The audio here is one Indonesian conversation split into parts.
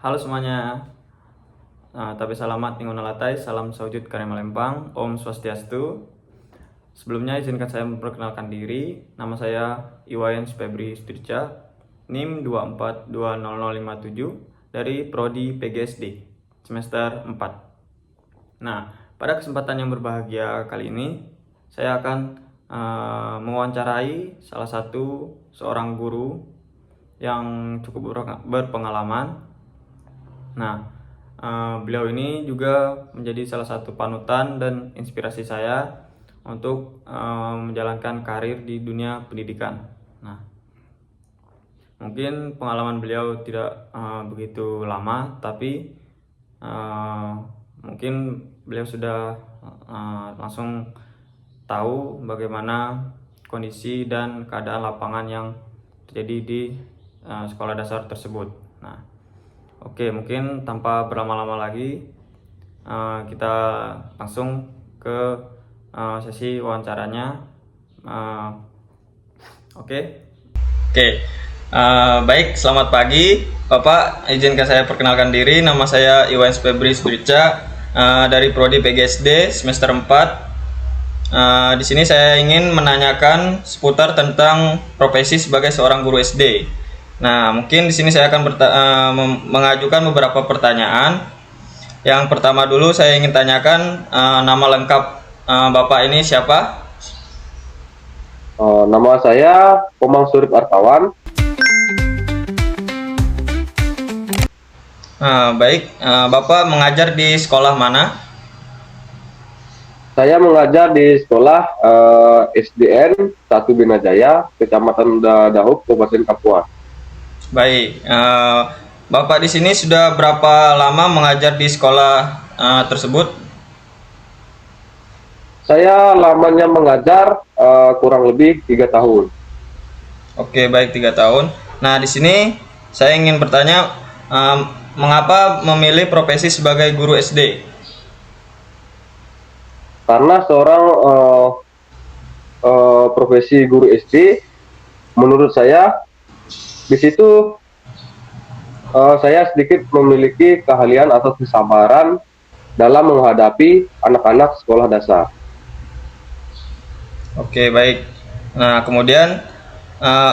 Halo semuanya, tapi selamat minggu nalatai, salam saujud karya Malempang, Om Swastiastu. Sebelumnya izinkan saya memperkenalkan diri, nama saya Iwayan Febri Stirca, NIM 2420057 dari Prodi PGSD, semester 4. Nah, pada kesempatan yang berbahagia kali ini, saya akan mewawancarai salah satu seorang guru yang cukup berpengalaman. Nah, beliau ini juga menjadi salah satu panutan dan inspirasi saya untuk menjalankan karir di dunia pendidikan. Nah, mungkin pengalaman beliau tidak begitu lama, tapi mungkin beliau sudah langsung tahu bagaimana kondisi dan keadaan lapangan yang terjadi di sekolah dasar tersebut. Nah, oke, mungkin tanpa berlama-lama lagi, kita langsung ke sesi wawancaranya. Oke. Baik, selamat pagi, Bapak. Izinkan saya perkenalkan diri. Nama saya Iwan Febri Stirca dari Prodi PGSD semester 4. Di sini saya ingin menanyakan seputar tentang profesi sebagai seorang guru SD. Nah, mungkin di sini saya akan mengajukan beberapa pertanyaan. Yang pertama dulu saya ingin tanyakan nama lengkap Bapak ini siapa? Nama saya Komang Surip Artawan. Baik, Bapak mengajar di sekolah mana? Saya mengajar di sekolah SDN 1 Binajaya, Kecamatan Dahuk, Kabupaten Kapuas. Baik, Bapak di sini sudah berapa lama mengajar di sekolah tersebut? Saya lamanya mengajar kurang lebih 3 tahun. Oke, baik, 3 tahun. Nah, di sini saya ingin bertanya, mengapa memilih profesi sebagai guru SD? Karena seorang profesi guru SD, menurut saya di situ saya sedikit memiliki keahlian atau kesabaran dalam menghadapi anak-anak sekolah dasar. Oke, baik. Nah, kemudian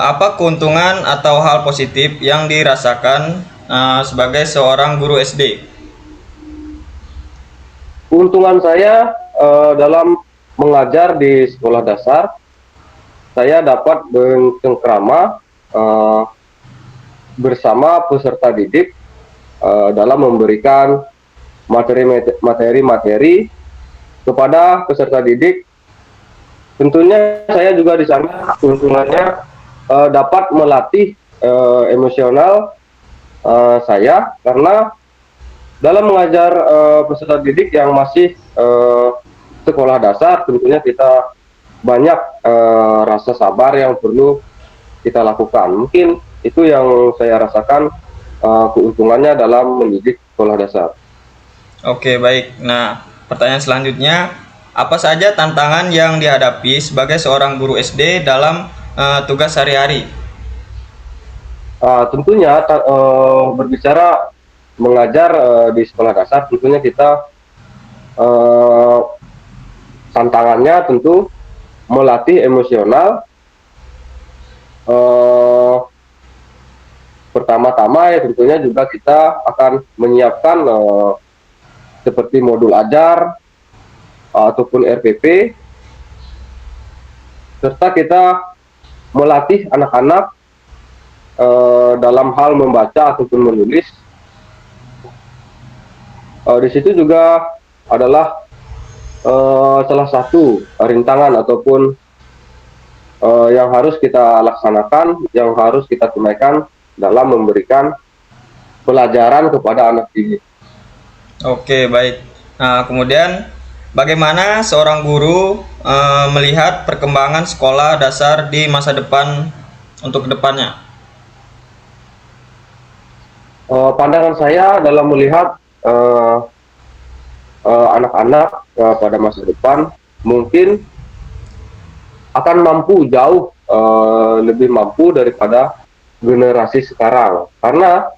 apa keuntungan atau hal positif yang dirasakan sebagai seorang guru SD? Keuntungan saya dalam mengajar di sekolah dasar, saya dapat bercengkrama bersama peserta didik dalam memberikan materi-materi kepada peserta didik. Tentunya saya juga di sana keuntungannya dapat melatih emosional saya, karena dalam mengajar peserta didik yang masih sekolah dasar, tentunya kita banyak rasa sabar yang perlu kita lakukan. Mungkin itu yang saya rasakan keuntungannya dalam mendidik sekolah dasar. Oke, baik. Nah, pertanyaan selanjutnya, apa saja tantangan yang dihadapi sebagai seorang guru SD dalam tugas sehari-hari? Tentunya berbicara mengajar di sekolah dasar, tentunya kita tantangannya tentu melatih emosional. Pertama-tama ya tentunya juga kita akan menyiapkan seperti modul ajar ataupun RPP, serta kita melatih anak-anak dalam hal membaca ataupun menulis. Di situ juga adalah salah satu rintangan ataupun yang harus kita laksanakan, yang harus kita tunaikan dalam memberikan pelajaran kepada anak didik. Oke, baik. Nah, kemudian bagaimana seorang guru melihat perkembangan sekolah dasar di masa depan untuk kedepannya? Pandangan saya dalam melihat anak-anak pada masa depan mungkin akan mampu jauh lebih mampu daripada generasi sekarang, karena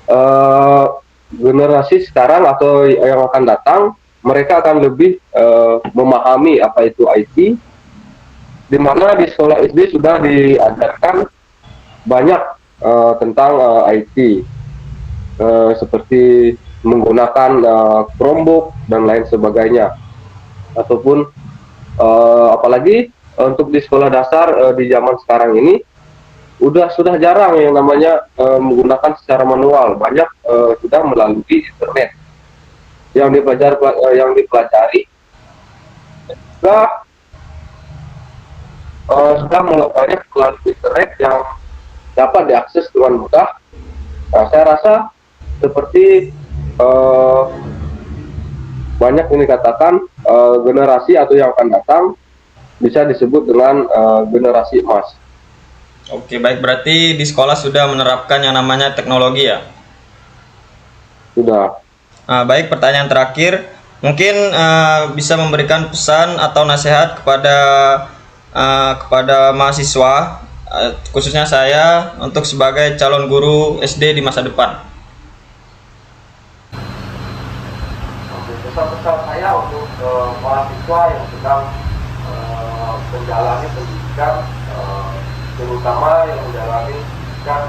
eh, generasi sekarang atau yang akan datang, mereka akan lebih memahami apa itu IT, di mana di sekolah SD sudah diajarkan banyak tentang IT, seperti menggunakan Chromebook dan lain sebagainya, ataupun apalagi untuk di sekolah dasar di zaman sekarang ini sudah jarang yang namanya menggunakan secara manual, banyak sudah melalui internet yang dipelajari sudah sudah banyak melalui internet yang dapat diakses dengan mudah. Nah, saya rasa seperti eh, banyak yang dikatakan generasi atau yang akan datang bisa disebut dengan generasi emas. Oke, baik, berarti di sekolah sudah menerapkan yang namanya teknologi ya. Sudah. Baik, pertanyaan terakhir, mungkin bisa memberikan pesan atau nasihat kepada mahasiswa, khususnya saya, untuk sebagai calon guru SD di masa depan. Pesan-pesan saya untuk mahasiswa yang sedang menjalani pendidikan, terutama yang menjalani pendidikan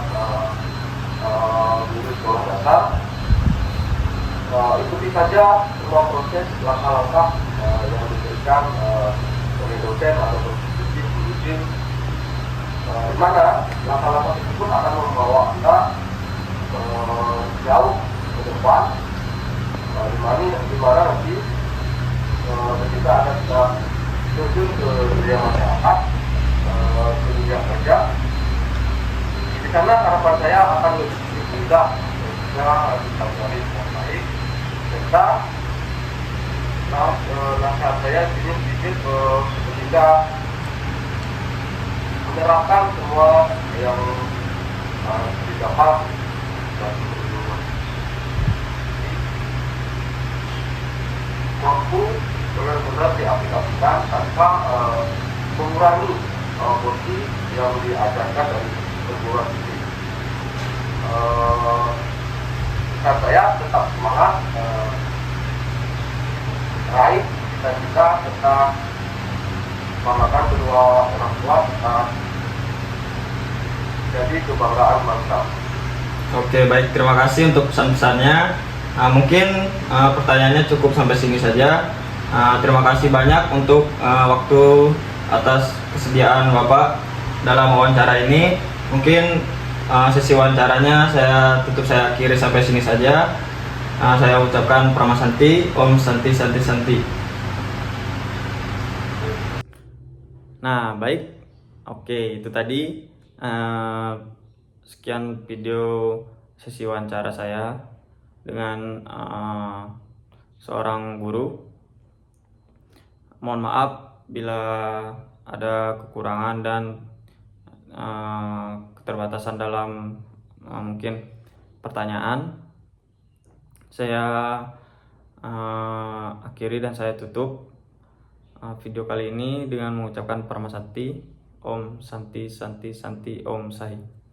guru sekolah dasar, ikuti saja semua proses langkah-langkah yang diberikan oleh dosen atau institusi, di mana langkah-langkah tersebut akan membawa Anda jauh ke depan, di mana nanti ketika Anda sudah terjun ke dunia masyarakat, ke dunia kerja, di sana harapan saya akan lebih mudah ketika bisa mencari yang baik. Serta nasihat saya ini sedikit ketika menerapkan semua yang didapat dan mampu benar-benar diaplikasikan tanpa mengurangi porsi yang diajarkan dari perguruan tinggi. Dan saya tetap semangat raih cita-cita serta membanggakan kedua orang tua serta jadi kebanggaan bangsa. Oke, baik, terima kasih untuk pesan-pesannya. Mungkin pertanyaannya cukup sampai sini saja. Terima kasih banyak untuk waktu atas kesediaan Bapak dalam wawancara ini. Mungkin sesi wawancaranya saya akhiri sampai sini saja. Saya ucapkan Pramasanti, Om Santi Santi Santi. Nah, baik. Oke, itu tadi sekian video sesi wawancara saya dengan seorang guru. Mohon maaf bila ada kekurangan dan keterbatasan dalam mungkin pertanyaan. Saya akhiri dan saya tutup video kali ini dengan mengucapkan Paramasanti, Om Santi Santi Santi Om Sahi.